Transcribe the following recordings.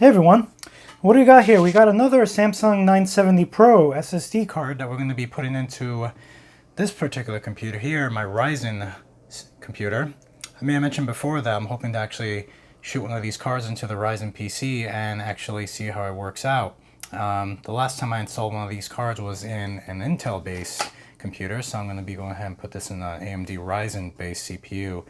Hey everyone, what do we got here? We got another Samsung 970 Pro SSD card that we're going to be putting into this particular computer here, my Ryzen computer. I may have mentioned before that I'm hoping to actually shoot one of these cards into the Ryzen PC and actually see how it works out. The last time I installed one of these cards was in an Intel-based computer, so I'm going to be going ahead and put this in an AMD Ryzen-based CPU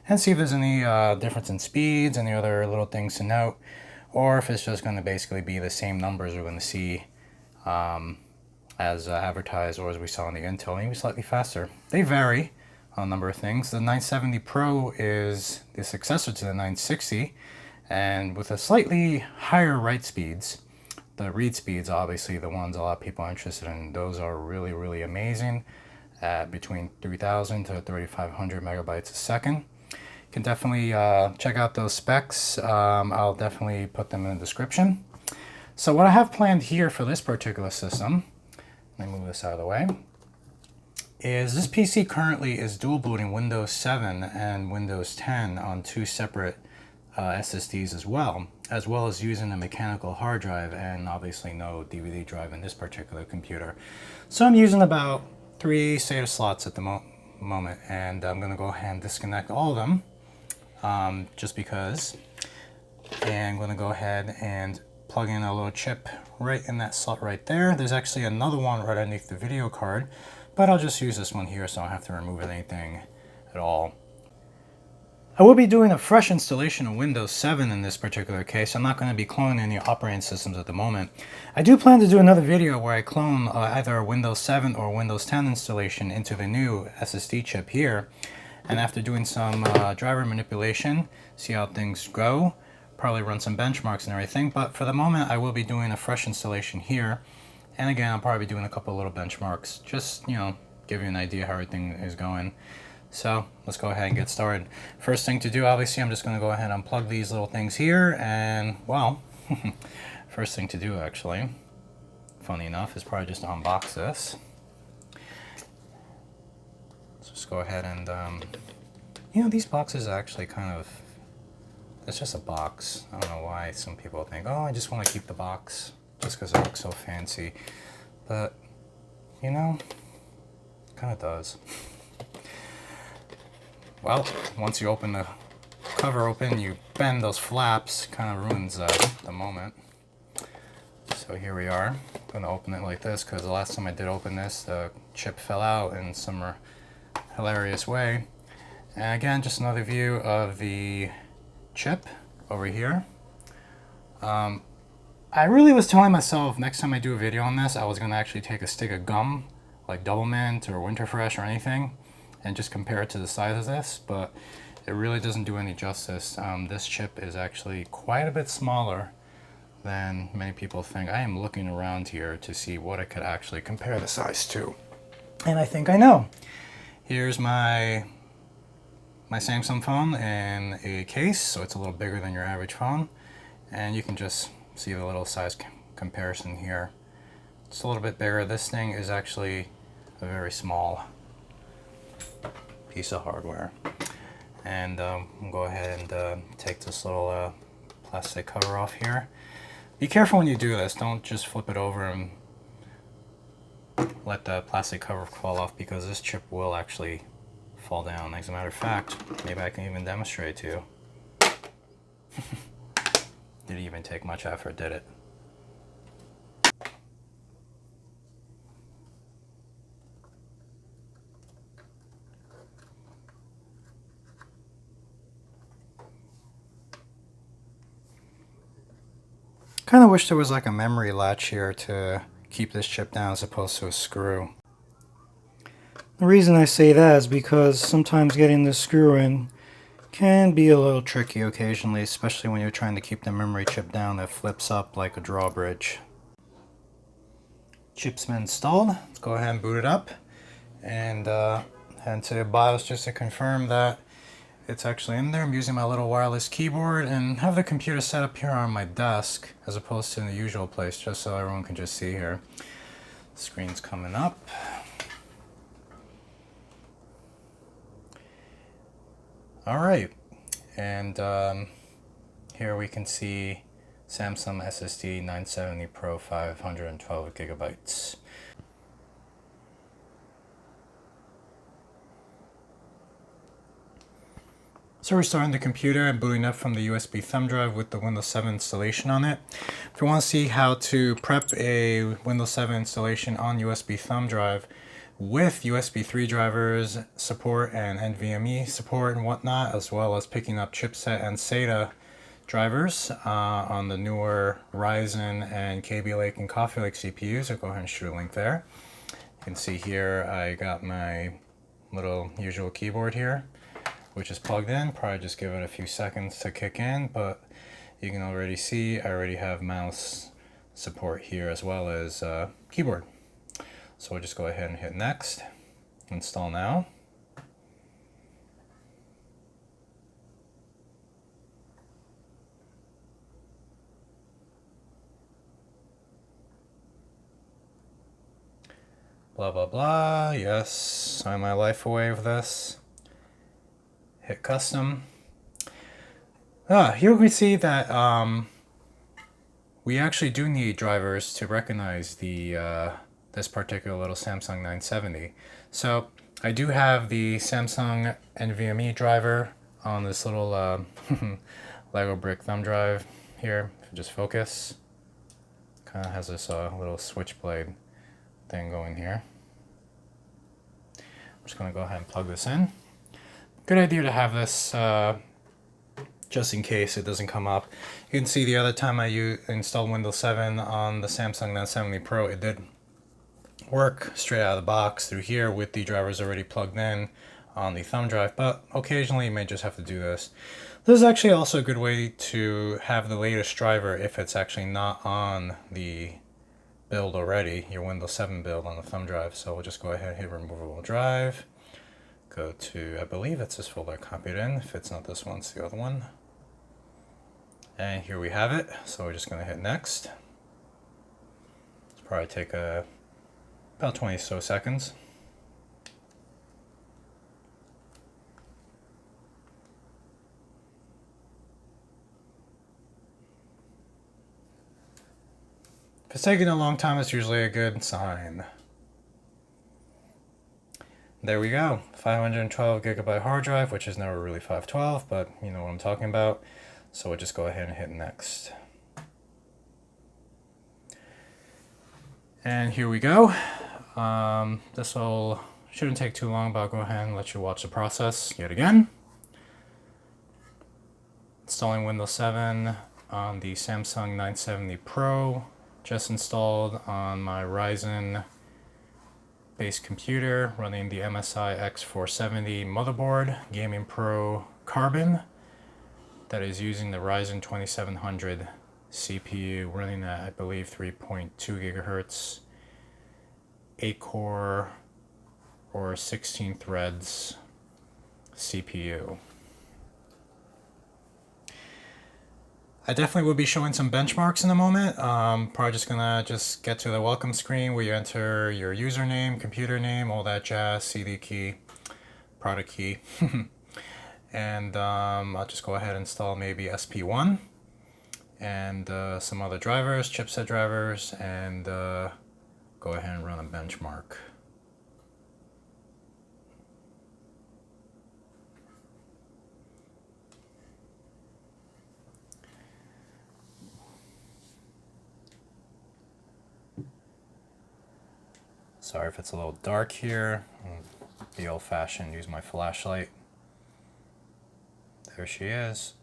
and see if there's any difference in speeds, any other little things to note, or if it's just going to basically be the same numbers we're going to see as advertised or as we saw on the Intel, maybe slightly faster. They vary on a number of things. The 970 Pro is the successor to the 960, and with a slightly higher write speeds. The read speeds, obviously, the ones a lot of people are interested in, those are really, really amazing at between 3,000 to 3,500 megabytes a second. You can definitely check out those specs. I'll definitely put them in the description. So what I have planned here for this particular system, let me move this out of the way, is this PC currently is dual booting Windows 7 and Windows 10 on two separate SSDs as well as using a mechanical hard drive and obviously no DVD drive in this particular computer. So I'm using about 3 SATA slots at the moment, and I'm going to go ahead and disconnect all of them. Just because, and I'm going to go ahead and plug in a little chip right in that slot right there. There's actually another one right underneath the video card, but I'll just use this one here so I don't have to remove anything at all. I will be doing a fresh installation of Windows 7 in this particular case. I'm not going to be cloning any operating systems at the moment. I do plan to do another video where I clone either a Windows 7 or Windows 10 installation into the new SSD chip here. And after doing some driver manipulation, see how things go, probably run some benchmarks and everything. But for the moment, I will be doing a fresh installation here. And again, I'll probably be doing a couple little benchmarks, just, you know, give you an idea how everything is going. So let's go ahead and get started. First thing to do, obviously, I'm just going to go ahead and unplug these little things here. And, well, first thing to do, actually, funny enough, is probably just to unbox this. Just go ahead and, you know, these boxes are actually kind of, it's just a box. I don't know why some people think, oh, I just want to keep the box just because it looks so fancy. But, you know, it kind of does. Well, once you open the cover open, you bend those flaps, kind of ruins the moment. So here we are. I'm going to open it like this because the last time I did open this, the chip fell out in some hilarious way. And again, just another view of the chip over here. I really was telling myself next time I do a video on this, I was going to actually take a stick of gum, like Double Mint or Winterfresh or anything, and just compare it to the size of this, but it really doesn't do any justice. This chip is actually quite a bit smaller than many people think. I am looking around here to see what I could actually compare the size to, and I think I know. Here's my Samsung phone in a case, so it's a little bigger than your average phone, and you can just see the little size comparison here. It's a little bit bigger. This thing is actually a very small piece of hardware. And we'll go ahead and take this little plastic cover off here. Be careful when you do this. Don't just flip it over and let the plastic cover fall off, because this chip will actually fall down. As a matter of fact, maybe I can even demonstrate to you. Didn't even take much effort, did it? Kind of wish there was like a memory latch here to keep this chip down as opposed to a screw. The reason I say that is because sometimes getting the screw in can be a little tricky occasionally, especially when you're trying to keep the memory chip down that flips up like a drawbridge. Chip's been installed. Let's go ahead and boot it up and head to the BIOS just to confirm that it's actually in there. I'm using my little wireless keyboard and have the computer set up here on my desk as opposed to in the usual place, just so everyone can just see here. Screen's coming up. All right, and here we can see Samsung SSD 970 Pro 512 gigabytes. So we're starting the computer and booting up from the USB thumb drive with the Windows 7 installation on it. If you want to see how to prep a Windows 7 installation on USB thumb drive with USB 3 drivers support and NVMe support and whatnot, as well as picking up chipset and SATA drivers on the newer Ryzen and Kaby Lake and Coffee Lake CPUs, I'll go ahead and shoot a link there. You can see here I got my little usual keyboard here, which is plugged in. Probably just give it a few seconds to kick in, but you can already see I already have mouse support here as well as keyboard. So we'll just go ahead and hit next, install now. Blah blah blah, yes, sign my life away with this. Hit custom. Here we see that we actually do need drivers to recognize the this particular little Samsung 970. So I do have the Samsung NVMe driver on this little Lego brick thumb drive here. If you just focus, kind of has this little switchblade thing going here. I'm just going to go ahead and plug this in. Good idea to have this just in case it doesn't come up. You can see the other time I installed Windows 7 on the Samsung 970 Pro, it did work straight out of the box through here with the drivers already plugged in on the thumb drive, but occasionally you may just have to do this. This is actually also a good way to have the latest driver if it's actually not on the build already, your Windows 7 build on the thumb drive. So we'll just go ahead and hit removable drive, go to, I believe it's this folder I copied in. If it's not this one, it's the other one. And here we have it. So we're just going to hit next. It's probably take about 20 or so seconds. If it's taking a long time, it's usually a good sign. There we go, 512 gigabyte hard drive, which is never really 512, but you know what I'm talking about. So we'll just go ahead and hit next. And here we go. This shouldn't take too long, but I'll go ahead and let you watch the process yet again. Installing Windows 7 on the Samsung 970 Pro, just installed on my Ryzen based computer, running the MSI X470 motherboard, Gaming Pro Carbon, that is using the Ryzen 2700 CPU, running at, I believe, 3.2 gigahertz, 8 core or 16 threads CPU. I definitely will be showing some benchmarks in a moment. Probably just gonna get to the welcome screen where you enter your username, computer name, all that jazz, CD key, product key. And I'll just go ahead and install maybe SP1 and some other drivers, chipset drivers, and go ahead and run a benchmark. Sorry if it's a little dark here. I'll be old-fashioned, use my flashlight. There she is.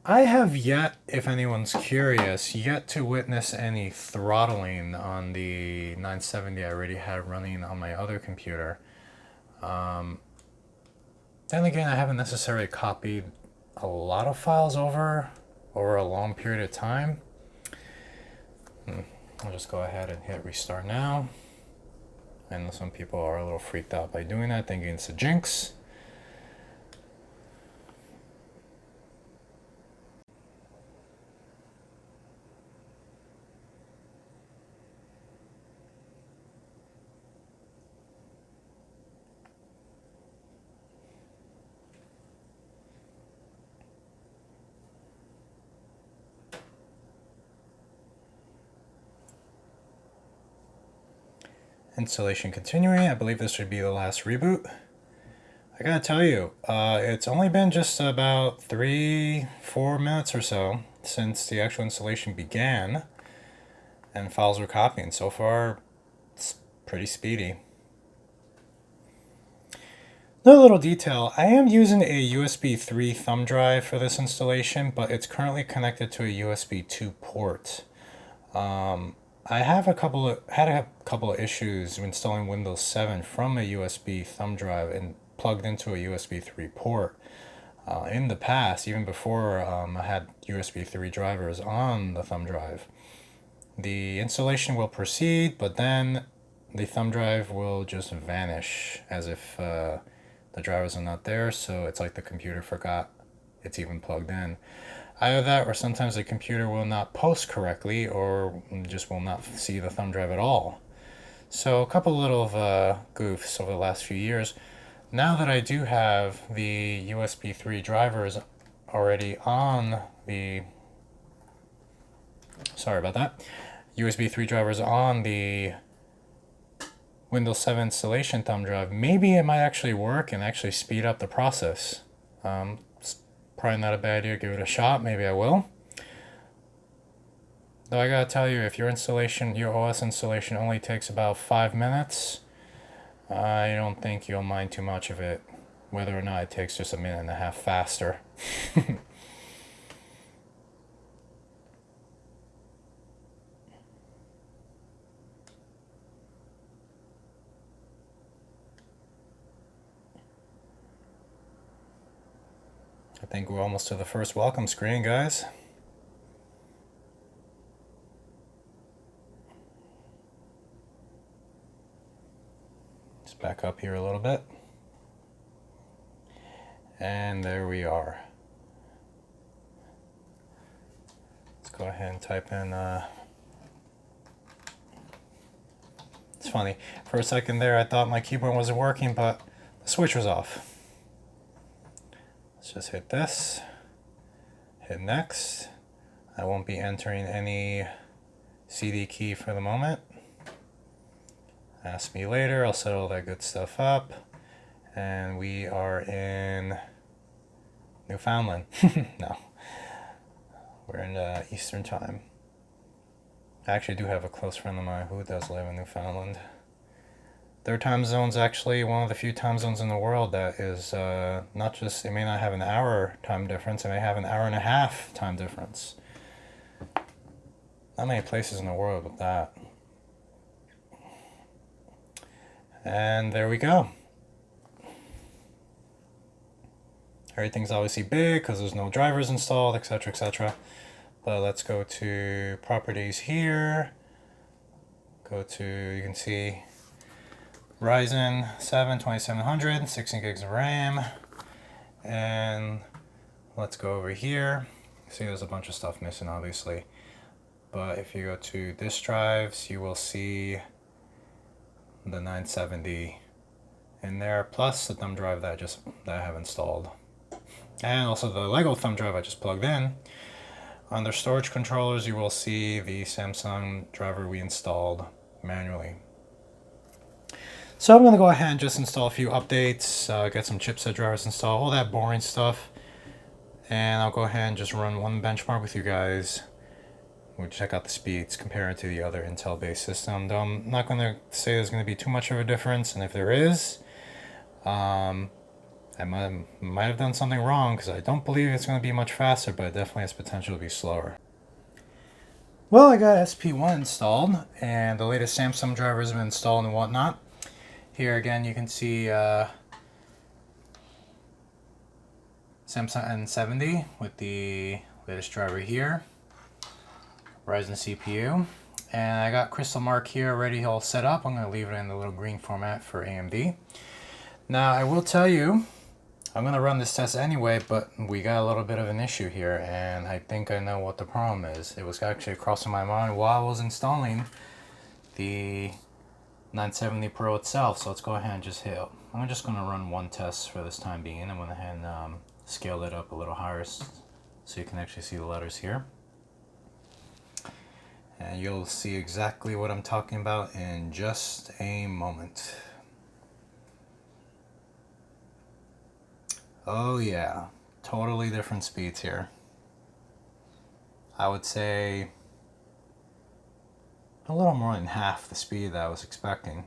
I have yet, if anyone's curious, yet to witness any throttling on the 970 I already had running on my other computer. Then again, I haven't necessarily copied a lot of files over a long period of time. I'll just go ahead and hit restart now. I know some people are a little freaked out by doing that, thinking it's a jinx. Installation continuing. I believe this would be the last reboot. I gotta tell you, it's only been just about 3-4 minutes or so since the actual installation began and files were copying. So far, it's pretty speedy. Another little detail, I am using a USB 3 thumb drive for this installation, but it's currently connected to a USB 2 port. I have had a couple of issues installing Windows 7 from a USB thumb drive and plugged into a USB 3 port. In the past, even before I had USB 3 drivers on the thumb drive. The installation will proceed, but then the thumb drive will just vanish as if the drivers are not there, so it's like the computer forgot it's even plugged in. Either that, or sometimes the computer will not post correctly, or just will not see the thumb drive at all. So a couple little goofs over the last few years. Now that I do have the USB 3 drivers already on the, sorry about that, USB 3 drivers on the Windows 7 installation thumb drive, maybe it might actually work and actually speed up the process. It's probably not a bad idea to give it a shot. Maybe I will. Though I gotta tell you, if your OS installation only takes about 5 minutes, I don't think you'll mind too much of it, whether or not it takes just a minute and a half faster. I think we're almost to the first welcome screen, guys. Just back up here a little bit. And there we are. Let's go ahead and type in, it's funny, for a second there I thought my keyboard wasn't working, but the switch was off. Let's just hit this, hit next. I won't be entering any CD key for the moment. Ask me later, I'll set all that good stuff up. And we are in Newfoundland. No, we're in Eastern time. I actually do have a close friend of mine who does live in Newfoundland. Their time zone's actually one of the few time zones in the world that is not just, it may not have an hour time difference, it may have an hour and a half time difference. Not many places in the world with that. And there we go. Everything's obviously big because there's no drivers installed, etc., etc. But let's go to properties here. Go to, you can see Ryzen 7 2700, 16 gigs of RAM. And let's go over here. See, there's a bunch of stuff missing, obviously. But if you go to disk drives, you will see the 970 in there, plus the thumb drive that I have installed. And also the Lego thumb drive I just plugged in. Under storage controllers, you will see the Samsung driver we installed manually. So I'm going to go ahead and just install a few updates, get some chipset drivers installed, all that boring stuff. And I'll go ahead and just run one benchmark with you guys. We'll check out the speeds compared to the other Intel-based system. Though I'm not going to say there's going to be too much of a difference, and if there is, I might have done something wrong, because I don't believe it's going to be much faster, but it definitely has potential to be slower. Well, I got SP1 installed, and the latest Samsung drivers have been installed and whatnot. Here again, you can see Samsung N70 with the latest driver here, Ryzen CPU, and I got Crystal Mark here already all set up. I'm going to leave it in the little green format for AMD. Now, I will tell you, I'm going to run this test anyway, but we got a little bit of an issue here, and I think I know what the problem is. It was actually crossing my mind while I was installing the 970 Pro itself, so let's go ahead and just hit. I'm just going to run one test for this time being. I'm going to go ahead and scale it up a little higher so you can actually see the letters here. And you'll see exactly what I'm talking about in just a moment. Oh yeah, totally different speeds here. I would say a little more than half the speed that I was expecting.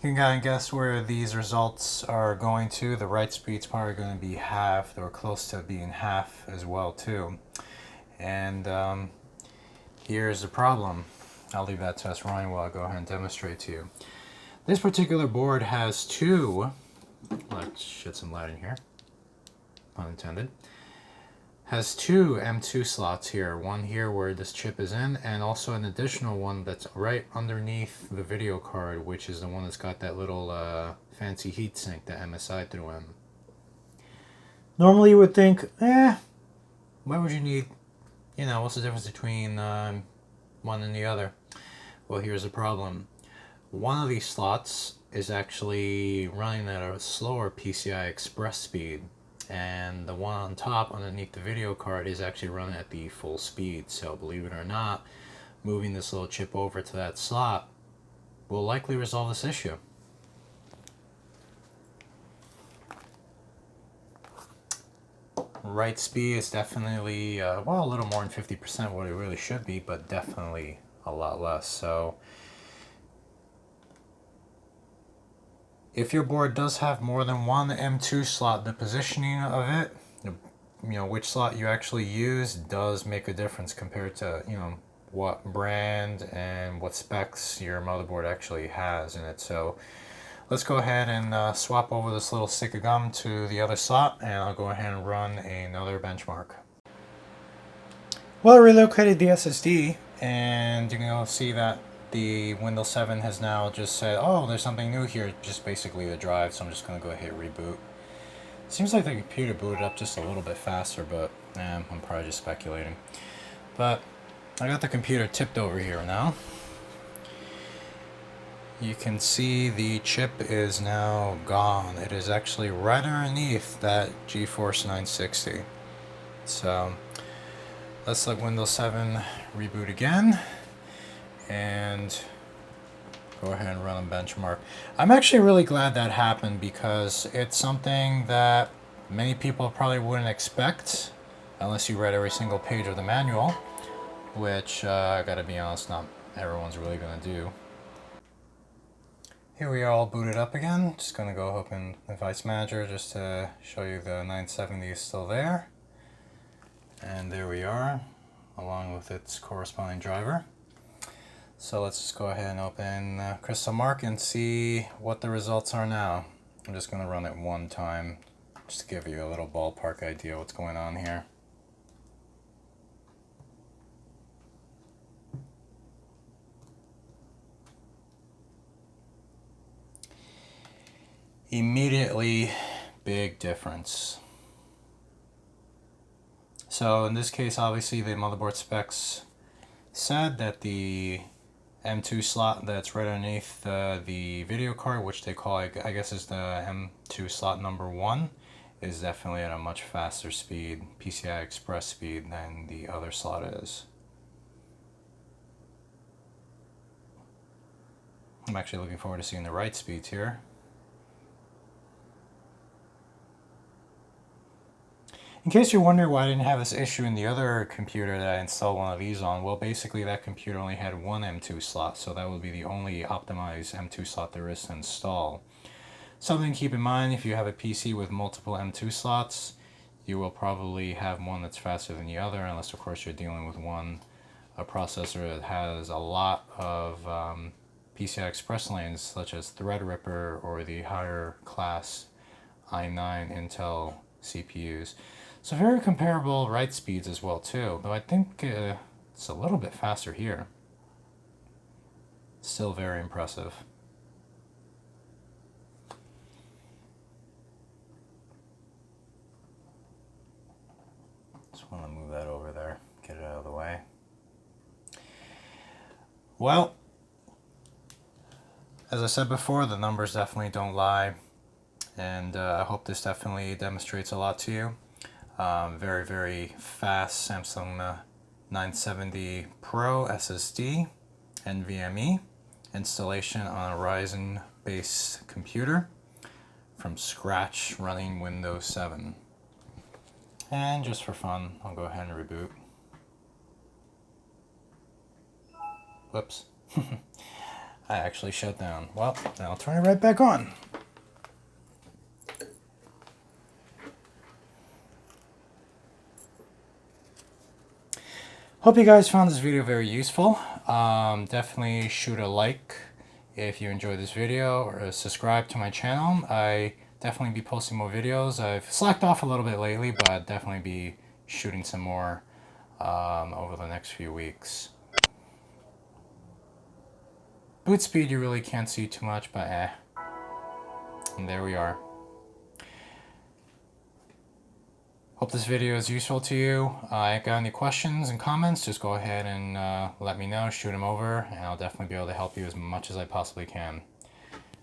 You can kind of guess where these results are going to. The write speed's probably going to be half, or close to being half as well too. And here's the problem. I'll leave that test running while I go ahead and demonstrate to you. This particular board has two, let's shed some light in here, pun intended, has two M2 slots here. One here where this chip is in, and also an additional one that's right underneath the video card, which is the one that's got that little fancy heatsink that MSI threw in. Normally you would think, why would you need, what's the difference between one and the other? Well, here's the problem. One of these slots is actually running at a slower PCI Express speed, and the one on top underneath the video card is actually running at the full speed. So believe it or not, moving this little chip over to that slot will likely resolve this issue. Write speed is definitely, well, a little more than 50% what it really should be, but definitely a lot less. So if your board does have more than one M2 slot, the positioning of it, which slot you actually use does make a difference compared to, what brand and what specs your motherboard actually has in it. So let's go ahead and swap over this little stick of gum to the other slot, and I'll go ahead and run another benchmark. Well, I relocated the SSD, and you can see that the Windows 7 has now just said, oh, there's something new here, just basically the drive, so I'm just going to go hit reboot. Seems like the computer booted up just a little bit faster, but I'm probably just speculating. But I got the computer tipped over here now. You can see the chip is now gone. It is actually right underneath that GeForce 960. So let's let Windows 7 reboot again and go ahead and run a benchmark. I'm actually really glad that happened because it's something that many people probably wouldn't expect unless you read every single page of the manual, which I gotta be honest, not everyone's really gonna do. Here we are all booted up again. Just gonna go open Device Manager just to show you the 970 is still there. And there we are, along with its corresponding driver. So let's just go ahead and open Crystal Mark and see what the results are now. I'm just gonna run it one time, just to give you a little ballpark idea what's going on here. Immediately, big difference. So in this case, obviously the motherboard specs said that the M2 slot that's right underneath the video card, which they call, I guess is the M2 slot number 1, is definitely at a much faster speed, PCI Express speed, than the other slot is. I'm actually looking forward to seeing the write speeds here. In case you're wondering why I didn't have this issue in the other computer that I installed one of these on, well, basically that computer only had one M2 slot, so that would be the only optimized M2 slot there is to install. Something to keep in mind, if you have a PC with multiple M2 slots, you will probably have one that's faster than the other, unless of course you're dealing with a processor that has a lot of PCI Express lanes, such as Threadripper or the higher class i9 Intel CPUs. So very comparable write speeds as well too, though I think it's a little bit faster here. Still very impressive. Just want to move that over there, get it out of the way. Well, As I said before, the numbers definitely don't lie, and I hope this definitely demonstrates a lot to you. Very, very fast Samsung 970 Pro SSD, NVMe, installation on a Ryzen based computer from scratch running Windows 7. And just for fun, I'll go ahead and reboot. Whoops. I actually shut down. Well, then I'll turn it right back on. Hope you guys found this video very useful. Definitely shoot a like if you enjoyed this video, or subscribe to my channel. I definitely be posting more videos. I've slacked off a little bit lately, but I'll definitely be shooting some more over the next few weeks. Boot speed you really can't see too much, but and there we are. Hope this video is useful to you. If you got any questions and comments, just go ahead and let me know, shoot them over, and I'll definitely be able to help you as much as I possibly can.